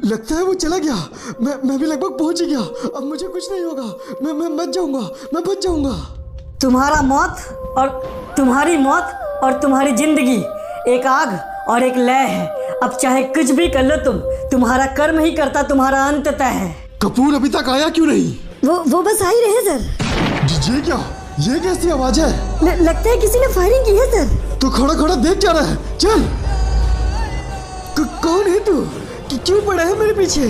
लगता है वो चला गया। मैं भी लगभग पहुंच ही गया। अब मुझे कुछ नहीं होगा। मैं बच जाऊंगा। मैं बच जाऊंगा। तुम्हारा मौत और तुम्हारी मौत और तुम्हारी जिंदगी एक आग और एक लय है। अब चाहे कुछ भी कर लो तुम्हारा कर्म ही करता तुम्हारा अंत तय है। कपूर अभी तक आया क्यों नहीं? वो बस आ ही रहे सर। ये क्या? ये कैसी आवाज है? लगता है किसी ने फायरिंग की है सर। तो खड़ा खड़ा देख क्या रहा है? चल। कौन है तू? क्यों पड़ा है मेरे पीछे?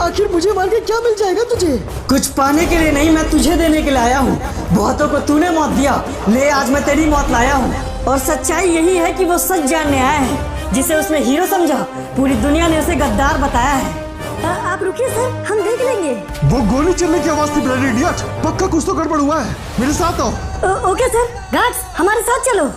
आखिर मुझे मार के क्या मिल जाएगा तुझे? कुछ पाने के लिए नहीं, मैं तुझे देने के लिए आया हूँ। बहुतों को तूने मौत दिया, ले आज मैं तेरी मौत लाया हूँ। और सच्चाई यही है कि वो सच जानने आया है जिसे उसने हीरो समझा, पूरी दुनिया ने उसे गद्दार बताया है। आप रुकिए सर, हम देख लेंगे। वो गोली चलने की आवाज थी ब्लडी इडियट। पक्का कुछ तो गड़बड़ हुआ है। मेरे साथ आओ। Okay sir. गार्ड्स हमारे साथ चलो।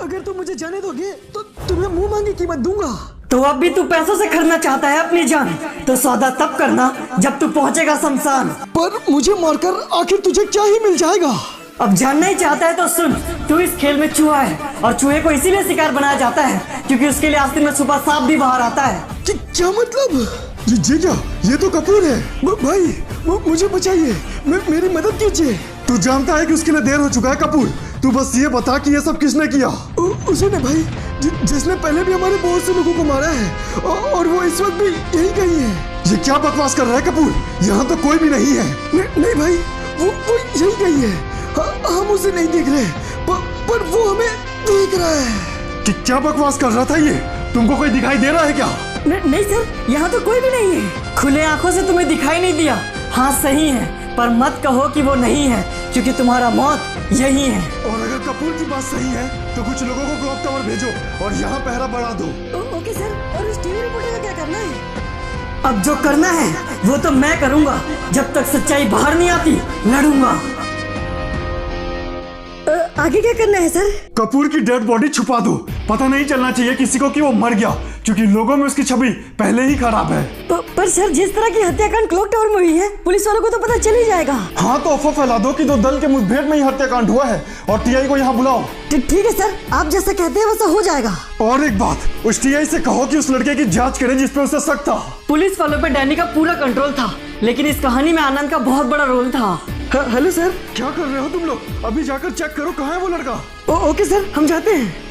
अगर तुम मुझे जाने दोगे तो तुम्हें मुंह मांगी कीमत दूंगा। तो अब भी तू पैसों से खरीदना चाहता है अपनी जान, तो सौदा तब करना जब तू पहुंचेगा शमशान। पर मुझे मारकर आखिर तुझे क्या ही मिल जाएगा? अब जानना ही चाहता है तो सुन, तू इस खेल में चूहा है और चूहे को इसीलिए शिकार बनाया जाता है क्योंकि उसके लिए आस्तीन में छुपा सांप भी बाहर आता है। क्या मतलब? ये क्या? ये तो कपूर है। भाई मुझे बचाइए। मेरी मदद कीजिए। तू जानता है कि उसके लिए देर हो चुका है कपूर। तू बस ये बता कि ये सब किसने किया? उसने भाई, जिसने पहले भी हमारे बहुत से लोगों को मारा है और वो इस वक्त भी यही कहीं है। ये क्या बकवास कर रहा है कपूर? यहाँ तो कोई भी नहीं है। नहीं भाई, वो यही कहीं है। हम उसे नहीं देख रहे पर वो हमें देख रहा है। कि क्या बकवास कर रहा था ये? तुमको कोई दिखाई दे रहा है क्या? नहीं सर, यहाँ तो कोई भी नहीं है। खुले आंखों से तुम्हें दिखाई नहीं दिया। हाँ सही है, पर मत कहो कि वो नहीं है क्योंकि तुम्हारा मौत यही है। और अगर कपूर की बात सही है तो कुछ लोगों को क्लॉक टावर भेजो और यहाँ पहरा बढ़ा दो। Okay sir. और उस टीवी रिपोर्टर का क्या करना है? अब जो करना है वो तो मैं करूँगा। जब तक सच्चाई बाहर नहीं आती लड़ूंगा। आगे क्या करना है सर? कपूर की डेड बॉडी छुपा दो। पता नहीं चलना चाहिए किसी को कि वो मर गया क्योंकि लोगों में उसकी छवि पहले ही खराब है। पर सर, जिस तरह की हत्याकांड क्लॉक टावर में हुई है, पुलिस वालों को तो पता चल ही जाएगा। हाँ तो अफवाह फैला दो कि दो दल के मुठभेड़ में ही हत्याकांड हुआ है और टीआई को यहाँ बुलाओ। ठीक है सर, आप जैसा कहते हैं वैसा हो जाएगा। और एक बात, उस टीआई से कहो कि उस लड़के की जांच करे जिस पे उसे शक था। पुलिस वालों पे डैनी का पूरा कंट्रोल था, लेकिन इस कहानी में आनंद का बहुत बड़ा रोल था। हेलो सर, क्या कर रहे हो तुम लोग? अभी जाकर चेक करो कहाँ है वो लड़का। ओके सर, हम जाते हैं।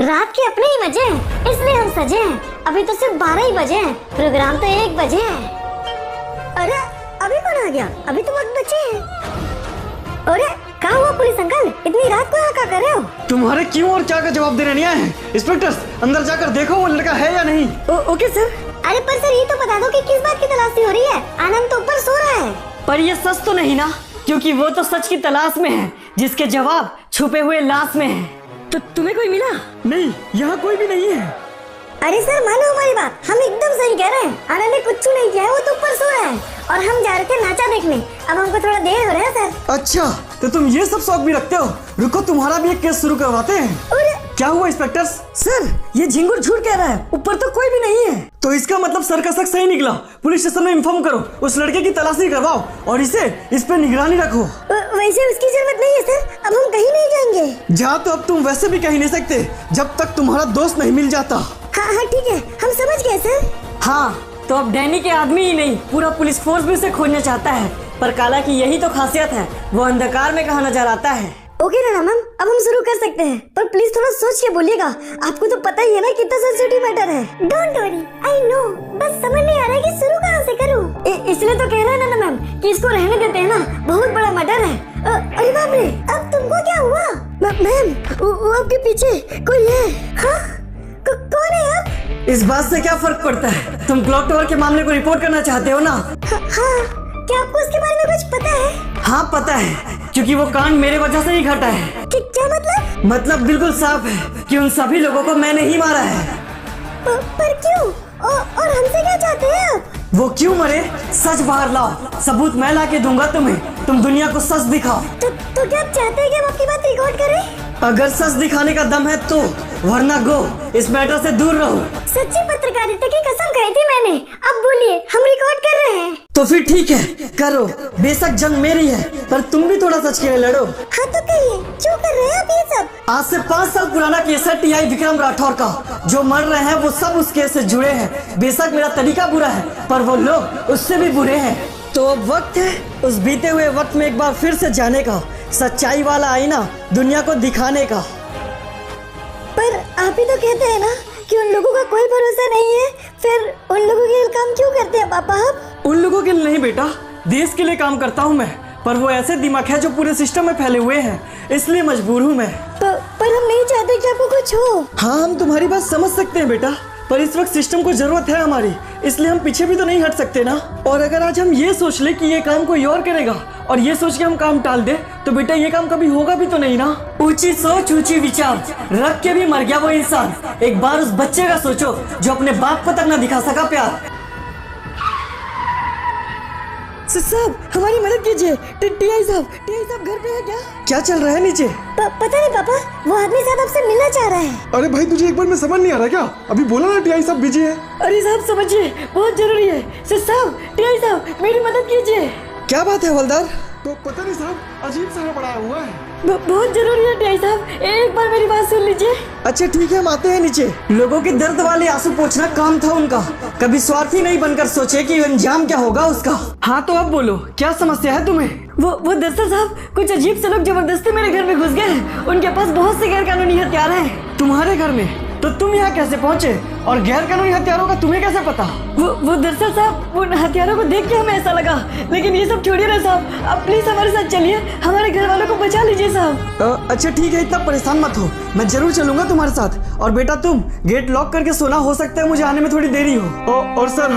रात के अपने ही मजे हैं, इसलिए हम सजे हैं। अभी तो सिर्फ 12 ही बजे हैं, प्रोग्राम तो 1 बजे है। अरे अभी कौन आ गया? अभी तो वक्त बचे हैं। अरे कहाँ हुआ पुलिस अंकल? इतनी रात को यहाँ क्या कर रहे हो? तुम्हारे क्यों और क्या का जवाब देने नहीं आए हैं। इंस्पेक्टर अंदर जाकर देखो वो लड़का है या नहीं। Okay sir. अरे पर सर, ये तो बता दो कि किस बात की तलाशी हो रही है? आनंद तो ऊपर सो रहा है। पर ये सच तो नहीं ना, क्योंकि वो तो सच की तलाश में है जिसके जवाब छुपे हुए लाश में है। तो तुम्हें कोई मिला? नहीं, यहाँ कोई भी नहीं है। अरे सर मानो हमारी बात, हम एकदम सही कह रहे हैं। आनंद ने कुछ नहीं किया है, वो तो ऊपर सो रहा है और हम जा रहे थे नाचा देखने। अब हमको थोड़ा देर हो रहा है सर। अच्छा, तो तुम ये सब शौक भी रखते हो? रुको, तुम्हारा भी एक केस शुरू करवाते हैं। क्या हुआ इंस्पेक्टर? सर ये झिंगुर झूठ कह रहा है, ऊपर तो कोई भी नहीं है। तो इसका मतलब सर का शक सही निकला। पुलिस स्टेशन में इन्फॉर्म करो, उस लड़के की तलाशी करवाओ और इस पे निगरानी रखो। वैसे उसकी जरूरत नहीं है सर, अब हम कहीं नहीं जाएंगे। जा तो अब तुम वैसे भी कहीं नहीं सकते जब तक तुम्हारा दोस्त नहीं मिल जाता। हाँ ठीक है, हम समझ गए सर। हाँ तो अब डैनी के आदमी ही नहीं, पूरा पुलिस फोर्स भी उसे खोजना चाहता है। पर काला की यही तो खासियत है, वो अंधकार में कहाँ नजर आता है। ओके ना मैम, अब हम शुरू कर सकते हैं, पर प्लीज थोड़ा सोच के बोलिएगा। आपको तो पता ही है ना कितना सेंसिटिव मैटर है। डोंट वरी, आई नो, बस समझ नहीं आ रहा है कि शुरू कहाँ से करूँ। इसलिए तो कह रहे हैं ना मैम कि इसको रहने देते हैं ना, बहुत बड़ा मैटर है। अरे बाप रे, अब तुमको क्या हुआ? मैम वो आपके पीछे कोई है। हाँ कौन है आप? इस बात से क्या फर्क पड़ता है? तुम क्लॉक टावर के मामले को रिपोर्ट करना चाहते हो ना? हाँ, क्या आपको उसके बारे में कुछ पता है? हाँ पता है, क्योंकि वो कांड मेरे वजह से ही घटा है। क्या मतलब? मतलब बिल्कुल साफ है कि उन सभी लोगों को मैंने ही मारा है। पर क्यों? और हमसे क्या चाहते हैं आप? वो क्यों मरे, सच बाहर लाओ, सबूत मैं ला के दूंगा तुम्हें। तुम दुनिया को सच दिखाओ। तो क्या आप चाहते हैं कि हम आपकी बात रिकॉर्ड करें? अगर सच दिखाने का दम है तो, वरना गो, इस मैटर से दूर रहो। सच्ची पत्रकारिता की कसम खाई थी मैंने। अब बोलिए, हम रिकॉर्ड कर रहे हैं। तो फिर ठीक है, करो। बेशक जंग मेरी है, पर तुम भी थोड़ा सच के लिए लड़ो। हाँ तो कहिए, क्यों कर रहे हैं आप ये सब? आज से 5 साल पुराना केस है टीआई विक्रम राठौर का। जो मर रहे हैं वो सब उस केस से जुड़े हैं। बेशक मेरा तरीका बुरा है, पर वो लोग उससे भी बुरे हैं। तो अब वक्त है उस बीते हुए वक्त में एक बार फिर से जाने का, सच्चाई वाला आईना दुनिया को दिखाने का। पर आप ही तो कहते हैं ना कि उन लोगों का कोई भरोसा नहीं है, फिर उन लोगों के लिए काम क्यों करते हैं पापा आप? उन लोगों के लिए नहीं बेटा, देश के लिए काम करता हूँ मैं। पर वो ऐसे दिमाग है जो पूरे सिस्टम में फैले हुए हैं, इसलिए मजबूर हूँ मैं। पर हम नहीं चाहते कि आपको कुछ हो। हाँ, हम तुम्हारी बात समझ सकते हैं बेटा, पर इस वक्त सिस्टम को जरूरत है हमारी, इसलिए हम पीछे भी तो नहीं हट सकते ना। और अगर आज हम ये सोच ले कि ये काम कोई और करेगा और ये सोच के हम काम टाल दे, तो बेटा ये काम कभी होगा भी तो नहीं ना। ऊंची सोच ऊंची विचार रख के भी मर गया वो इंसान। एक बार उस बच्चे का सोचो जो अपने बाप को तक न दिखा सका प्यार। साहब, हमारी मदद कीजिए। टीआई साहब घर पे है क्या? क्या चल रहा है नीचे? पता नहीं पापा, वो आदमी साहब आपसे मिलना चाह रहा है। अरे भाई, तुझे एक बार में समझ नहीं आ रहा क्या? अभी बोला ना टीआई साहब बिजी है। अरे साहब समझिए, बहुत जरूरी है। साहब, टीआई साहब मेरी मदद कीजिए। क्या बात है हवलदार? तो पता नहीं साहब, अजीब सा पड़ा हुआ है। बहुत जरूरी है टीआई साहब, एक बार मेरी बात सुन लीजिए। अच्छा ठीक है, हम आते हैं नीचे। लोगों के दर्द वाले आंसू पोंछना काम था उनका। कभी स्वार्थी नहीं बनकर सोचे कि अंजाम क्या होगा उसका। हाँ तो अब बोलो, क्या समस्या है तुम्हें? वो दरअसल साहब, कुछ अजीब से लोग जबरदस्ती मेरे घर में घुस गए हैं। उनके पास बहुत से गैर कानूनी हथियार हैं। तुम्हारे घर में? तो तुम यहाँ कैसे पहुँचे? और गैर कानूनी हथियारों का तुम्हें कैसे पता? वो दरअसल साहब, उन हथियारों को देख के हमें ऐसा लगा। लेकिन ये सब छोड़िए ना साहब, आप प्लीज हमारे साथ चलिए, हमारे घर वालों को बचा लीजिए साहब। अच्छा ठीक है, इतना परेशान मत हो, मैं जरूर चलूंगा तुम्हारे साथ। और बेटा तुम गेट लॉक करके सोना, हो सकता है मुझे आने में थोड़ी देरी हो। और सर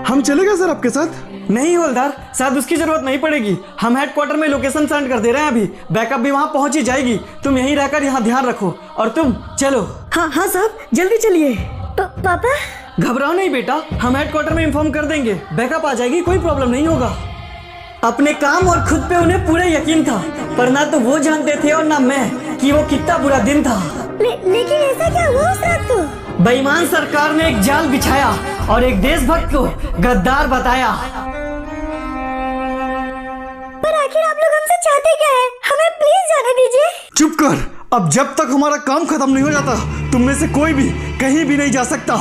हम चलेगा सर आपके साथ? नहीं हवलदार, शायद उसकी जरूरत नहीं पड़ेगी। हम हेडक्वार्टर में लोकेशन सेंड कर दे रहे हैं अभी, बैकअप भी वहाँ पहुँच ही जाएगी। तुम यहीं रहकर यहाँ ध्यान रखो और तुम चलो। हाँ साहब, जल्दी चलिए। पापा घबराओ नहीं बेटा, हम हेडक्वार्टर में इन्फॉर्म कर देंगे, बैकअप आ जाएगी, कोई प्रॉब्लम नहीं होगा। अपने काम और खुद पे उन्हें पूरा यकीन था, पर ना तो वो जानते थे और ना मैं कि वो कितना बुरा दिन था। लेकिन ऐसा क्या हुआ उस रात को? बेईमान सरकार ने एक जाल बिछाया और एक देशभक्त को गद्दार बताया। पर आखिर आप लोग हमसे चाहते क्या है? हमें प्लीज जाने दीजिए। चुप कर, अब जब तक हमारा काम खत्म नहीं हो जाता, तुम में से कोई भी कहीं भी नहीं जा सकता।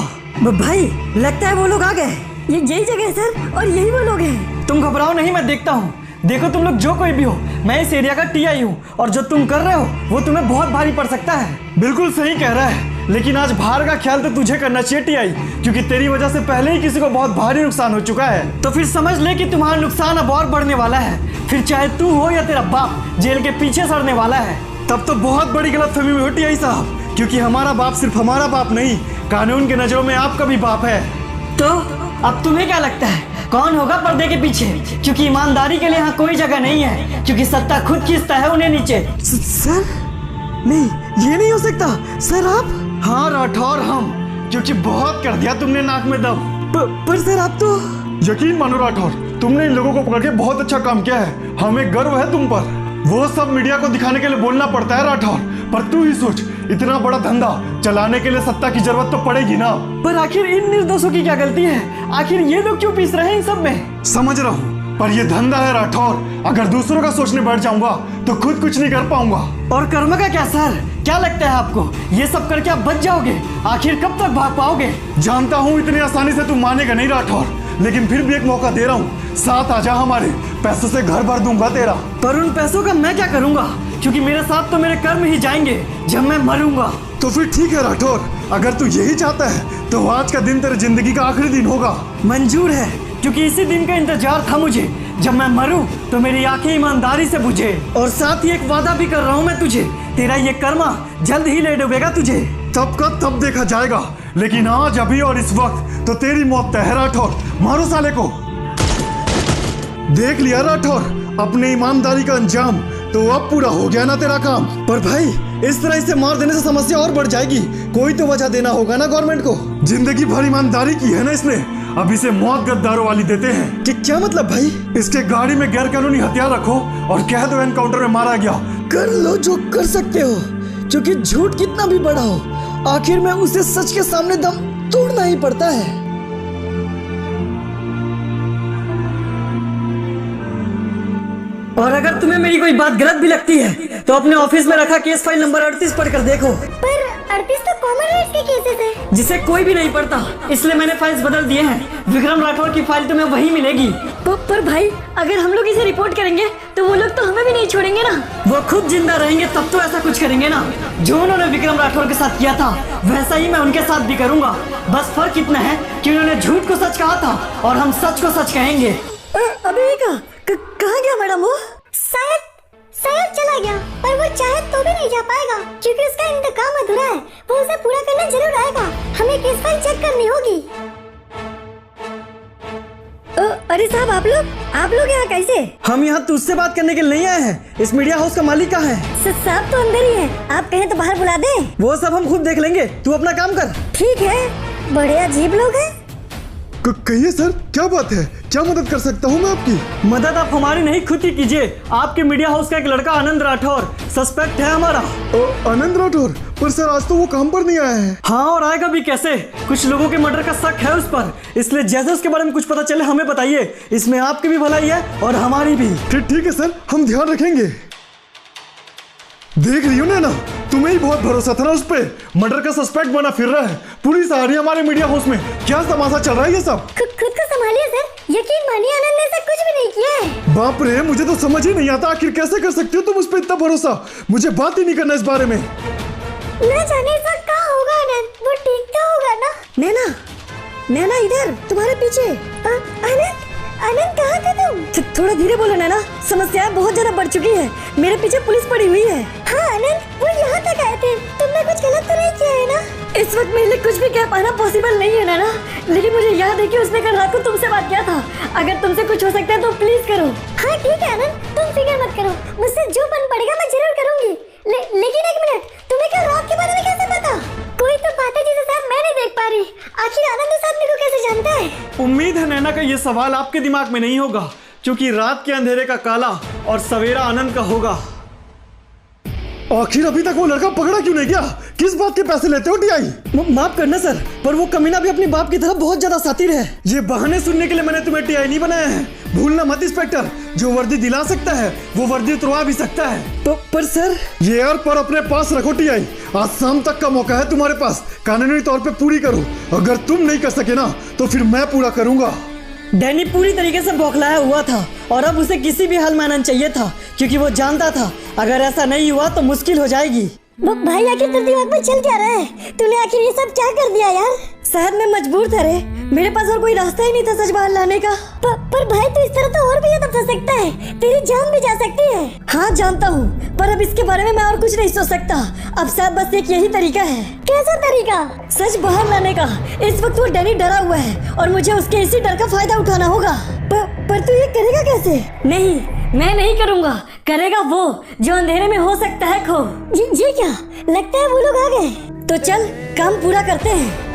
भाई लगता है वो लोग आ गए। ये यही जगह है सर, और यही वो लोग हैं। तुम घबराओ नहीं, मैं देखता हूँ। देखो तुम लोग जो कोई भी हो, मैं इस एरिया का टीआई हूँ, और जो तुम कर रहे हो वो तुम्हें बहुत भारी पड़ सकता है। बिल्कुल सही कह रहा है, लेकिन आज बाहर का ख्याल तो तुझे करना चाहिए टीआई, क्योंकि तेरी वजह से पहले ही किसी को बहुत भारी नुकसान हो चुका है। तो फिर समझ ले कि तुम्हारा नुकसान अब और बढ़ने वाला है। फिर चाहे तू हो या तेरा बाप जेल के पीछे सड़ने वाला है। तब तो बहुत बड़ी गलतफहमी हुई हो टीआई साहब, क्योंकि हमारा बाप सिर्फ हमारा बाप नहीं, कानून के नजरों में आपका भी बाप है। तो अब तुम्हें क्या लगता है कौन होगा पर्दे के पीछे? क्योंकि ईमानदारी के लिए यहाँ कोई जगह नहीं है, क्योंकि सत्ता खुद खींचता है उन्हें नीचे। सर नहीं, ये नहीं हो सकता सर। आप? हाँ राठौर हम, क्योंकि बहुत कर दिया तुमने नाक में दम। पर सर आप तो... यकीन मानो राठौर, तुमने इन लोगों को पकड़ के बहुत अच्छा काम किया है, हमें गर्व है तुम पर। वो सब मीडिया को दिखाने के लिए बोलना पड़ता है राठौर, पर तू ही सोच, इतना बड़ा धंधा चलाने के लिए सत्ता की जरूरत तो पड़ेगी ना। पर आखिर इन निर्दोषों की क्या गलती है? आखिर ये लोग क्यों पीस रहे हैं इन सब में? समझ रहा हूँ, पर ये धंधा है राठौर, अगर दूसरों का सोचने बैठ जाऊंगा तो खुद कुछ नहीं कर पाऊंगा। और कर्म का क्या सर? क्या लगता है आपको ये सब करके आप बच जाओगे? आखिर कब तक भाग पाओगे? जानता हूँ इतनी आसानी से तू मानेगा नहीं राठौर, लेकिन फिर भी एक मौका दे रहा हूँ, साथ आजा हमारे, पैसों से घर भर दूंगा तेरा। पर उन पैसों का मैं क्या करूंगा, क्योंकि मेरे साथ तो मेरे कर्म ही जाएंगे जब मैं मरूंगा। तो फिर ठीक है राठौर, अगर तू यही चाहता है तो आज का दिन तेरी जिंदगी का आखिरी दिन होगा। मंजूर है, क्योंकि इसी दिन का इंतजार था मुझे, जब मैं मरूं तो मेरी आंखें ईमानदारी से बुझे। और साथ ही एक वादा भी कर रहा हूं मैं तुझे, तेरा ये कर्मा जल्द ही ले डूबेगा तुझे। तब का तब देखा जाएगा, लेकिन आज अभी और इस वक्त तो तेरी मौत तय है राठौर। मारो साले को। देख लिया राठौर, अपने ईमानदारी का अंजाम, तो अब पूरा हो गया ना तेरा काम। पर भाई इस तरह इसे मार देने से समस्या और बढ़ जाएगी, कोई तो वजह देना होगा ना गवर्नमेंट को। जिंदगी भर ईमानदारी की है ना इसने, अब इसे मौत गद्दारों वाली देते हैं। कि क्या मतलब भाई? इसके गाड़ी में गैर कानूनी हथियार रखो और कह दो एनकाउंटर में मारा गया। कर लो जो कर सकते हो, क्योंकि झूठ कितना भी बड़ा हो, आखिर में उसे सच के सामने दम तोड़ना ही पड़ता है। और अगर तुम्हें मेरी कोई बात गलत भी लगती है तो अपने ऑफिस में रखा केस फाइल नंबर 38 पढ़कर देखो। पर 38 तो कॉमन राइट्स के केसेस है जिसे कोई भी नहीं पढ़ता, इसलिए मैंने फाइल्स बदल दिए हैं। विक्रम राठौर की फाइल तुम्हें वही मिलेगी। पर भाई अगर हम लोग इसे रिपोर्ट करेंगे तो वो लोग तो हमें भी नहीं छोड़ेंगे ना। वो खुद जिंदा रहेंगे तब तो ऐसा कुछ करेंगे ना। जो उन्होंने विक्रम राठौर के साथ किया था वैसा ही मैं उनके साथ भी करूंगा। बस फर्क इतना है कि उन्होंने झूठ को सच कहा था और हम सच को सच कहेंगे। अभी कहाँ गया मैडम? वो शायद चला गया, पर वो चाहे तो भी नहीं जा पाएगा क्योंकि उसका इंतकाम अधूरा है। वो उसे पूरा करना जरूर आएगा। हमें केस फाइल चेक करनी होगी। अरे साहब आप लोग यहाँ कैसे? हम यहाँ तुझसे बात करने के लिए नहीं आए हैं। इस मीडिया हाउस का मालिक कहाँ है? साहब तो अंदर ही है, आप कहें तो बाहर बुला दें। वो सब हम खुद देख लेंगे, तू अपना काम कर। ठीक है, बड़े अजीब लोग हैं। कहिए सर, क्या बात है? क्या मदद कर सकता हूँ मैं आपकी? मदद आप हमारी नहीं खुद की कीजिए। आपके मीडिया हाउस का एक लड़का आनंद राठौर सस्पेक्ट है हमारा। आनंद राठौर? पर सर आज तो वो काम पर नहीं आया है। हाँ, और आएगा भी कैसे? कुछ लोगों के मर्डर का शक है उस पर, इसलिए जैसे उसके बारे में कुछ पता चले हमें बताइए। इसमें आपकी भी भलाई है और हमारी भी। ठीक है सर, हम ध्यान रखेंगे। देख रही हो ना, तुम्हें ही बहुत भरोसा था ना उस पे। मर्डर का सस्पेक्ट बना फिर रहा है। पुलिस आ रही है हमारे मीडिया हाउस में। क्या तमाशा चल रहा है ये सब? खुद को संभालिए सर, यकीन मानिए आनंद ने ऐसा कुछ भी नहीं किया है। बाप रे, मुझे तो समझ ही नहीं आता आखिर कैसे कर सकती हो तुम उस पे इतना भरोसा। मुझे बात ही नहीं करना इस बारे में। न जाने सर क्या होगा आनंद, वो ठीक तो होगा ना? नैना इधर तुम्हारे पीछे। आनंद कहाँ थे तुम? थोड़ा धीरे बोलो नैना, समस्याएं बहुत ज्यादा बढ़ चुकी है। मेरे पीछे पुलिस पड़ी हुई है। हाँ आनंद, वो यहाँ तक आए थे। तुमने कुछ गलत तो नहीं किया है ना? इस वक्त मेरे लिए कुछ भी कह पाना पॉसिबल नहीं है नैना, लेकिन मुझे याद है कि उसने कल रात को तुमसे बात किया था। अगर तुमसे कुछ हो सकता है तो प्लीज करो। हाँ ठीक है आनंद, तुम फिक्र मत करो। मुझसे जो बन पड़ेगा मैं जरूर करूँगी। लेकिन एक मिनट, तुम्हें कल रात के बारे में कैसे पता? कोई तो बात है जिसे शायद मैं नहीं देख पा रही। आखिर आनंद इस आदमी को कैसे जानता है? उम्मीद है नैना का ये सवाल आपके दिमाग में नहीं होगा, क्योंकि रात के अंधेरे का काला और सवेरा आनंद का होगा। आखिर अभी तक वो लड़का पकड़ा क्यों नहीं गया? किस बात के पैसे लेते हो टीआई? माफ करना सर, पर वो कमीना भी अपने बाप की तरफ बहुत ज्यादा शातिर है। ये बहाने सुनने के लिए मैंने तुम्हें टीआई नहीं बनाया है। भूलना मत इंस्पेक्टर, जो वर्दी दिला सकता है वो वर्दी उतरवा भी सकता है। तो पर सर ये यार पर अपने पास रखो टीआई। आज शाम तक का मौका है तुम्हारे पास, कानूनी तौर पे पूरी करो। अगर तुम नहीं कर सके ना तो फिर मैं पूरा करूंगा। डैनी पूरी तरीके से बौखलाया हुआ था और अब उसे किसी भी हाल में आनंद चाहिए था, क्योंकि वो जानता था अगर ऐसा नहीं हुआ तो मुश्किल हो जाएगी। भाई आखिर तेरे दिमाग में चल क्या रहा है? तूने आखिर ये सब क्या कर दिया यार? शायद मैं मजबूर था रे, मेरे पास और कोई रास्ता ही नहीं था सच बाहर लाने का। पर भाई तू इस तरह तो और भी ज्यादा फंस सकता है, तेरी जान भी जा सकती है। हाँ जानता हूँ, पर अब इसके बारे में मैं और कुछ नहीं सोच सकता। अब शायद बस एक यही तरीका है। कैसा तरीका? सच बाहर लाने का। इस वक्त वो डैनी डरा हुआ है और मुझे उसके इसी डर का फायदा उठाना होगा। पर तू ये करेगा कैसे? नहीं, मैं नहीं करूँगा, करेगा वो जो अंधेरे में हो सकता है खो। ये क्या लगता है वो लोग आ गए? तो चल काम पूरा करते हैं।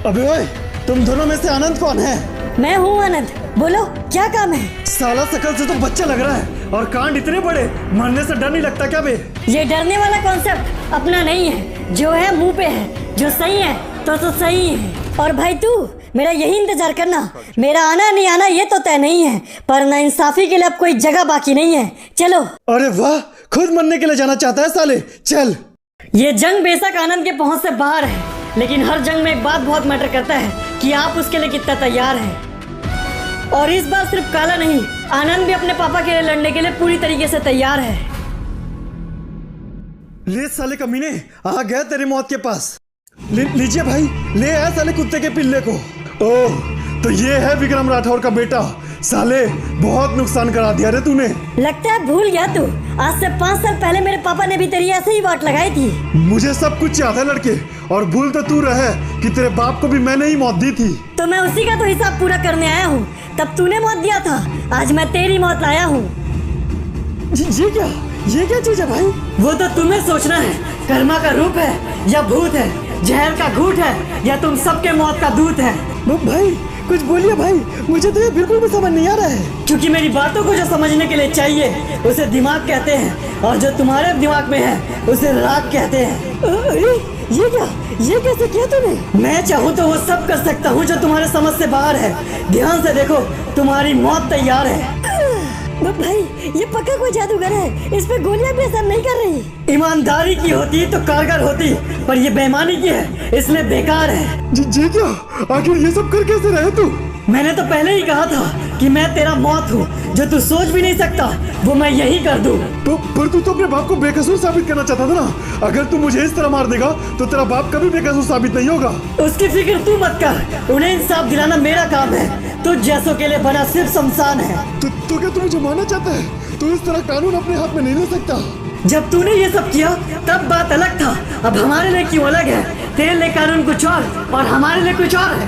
अबे ओए, तुम दोनों में से आनंद कौन है? मैं हूँ आनंद, बोलो क्या काम है? साला शकल से तो बच्चा लग रहा है और कांड इतने बड़े, मरने से डर नहीं लगता क्या बे? ये डरने वाला कॉन्सेप्ट अपना नहीं है, जो है मुंह पे है। जो सही है तो सही है। और भाई तू मेरा यही इंतजार करना, मेरा आना नहीं आना ये तो तय नहीं है, पर नाइंसाफी के लिए अब कोई जगह बाकी नहीं है। चलो। अरे वाह, खुद मरने के लिए जाना चाहता है साले, चल। ये जंग बेशक आनंद के पहुंच से बाहर है, लेकिन हर जंग में एक बात बहुत मैटर करता है कि आप उसके लिए कितना तैयार हैं। और इस बार सिर्फ काला नहीं, आनंद भी अपने पापा के लिए लड़ने के लिए पूरी तरीके से तैयार है। ले साले कमीने, आ गया तेरे मौत के पास। लीजिए भाई, ले आया साले कुत्ते के पिल्ले को। ओह, तो ये है विक्रम राठौर का बेटा। साले बहुत नुकसान करा दिया रे तूने। लगता है भूल गया तू। आज से 5 साल पहले मेरे पापा ने भी तेरी ऐसे ही वाट लगाई थी। मुझे सब कुछ याद है लड़के, और भूल तो तू रहे कि तेरे बाप को भी मैंने ही मौत दी थी। तो मैं उसी का तो हिसाब पूरा करने आया हूँ। तब तूने मौत दिया था, आज मैं तेरी मौत लाया हूँ। ये क्या चीज है भाई? वो तो तुम्हें सोचना है, कर्मा का रूप है या भूत है, जहर का घूंट है या तुम सबके मौत का दूत है। भाई कुछ बोलिए भाई, मुझे तो ये बिल्कुल भी समझ नहीं आ रहा है। क्योंकि मेरी बातों को जो समझने के लिए चाहिए उसे दिमाग कहते हैं, और जो तुम्हारे दिमाग में है उसे राग कहते हैं। अरे ये कैसे किया तूने? मैं चाहूँ तो वो सब कर सकता हूँ जो तुम्हारे समझ से बाहर है। ध्यान से देखो, तुम्हारी मौत तैयार है। भाई ये पक्का कोई जादूगर है, इस पे गोलियां भी असर नहीं कर रही। ईमानदारी की होती तो कारगर होती, पर ये बेईमानी की है, इसलिए बेकार है। जी क्या? आखिर ये सब कर कैसे रहे तू? मैंने तो पहले ही कहा था कि मैं तेरा मौत हूँ, जो तू सोच भी नहीं सकता वो मैं यही कर दूँ। पर तू तो अपने बाप को बेकसूर साबित करना चाहता था ना। अगर तू मुझे इस तरह मार देगा तो तेरा बाप कभी बेकसूर साबित नहीं होगा। उसकी फिक्र तू मत कर, उन्हें इंसाफ दिलाना मेरा काम है। तुझ जैसों के लिए बना सिर्फ शमशान है। तो क्या तू मुझे मारना चाहता है? तू इस तरह कानून अपने हाथ में नहीं ले सकता। जब तूने ये सब किया तब बात अलग था, अब हमारे लिए क्यों अलग है? तेरे लिए कानून कुछ और हमारे लिए कुछ और है।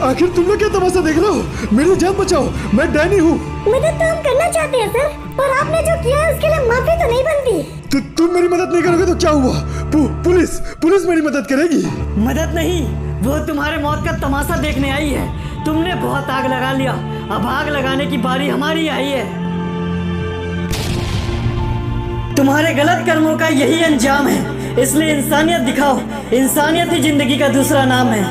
आखिर तुम लोग क्या तमाशा देख रहे हो? मेरी जान बचाओ, मैं डैनी हूँ। मदद तो हम करना चाहते हैं सर, पर आपने जो किया है उसके लिए माफी तो नहीं बनती। तुम मेरी मदद नहीं करोगे तो क्या हुआ? पुलिस मेरी मदद करेगी। मदद नहीं, वो तुम्हारे मौत का तमाशा देखने आई है। तुमने बहुत आग लगा लिया, अब आग लगाने की बारी हमारी आई है। तुम्हारे गलत कर्मों का यही अंजाम है, इसलिए इंसानियत दिखाओ। इंसानियत ही जिंदगी का दूसरा नाम है।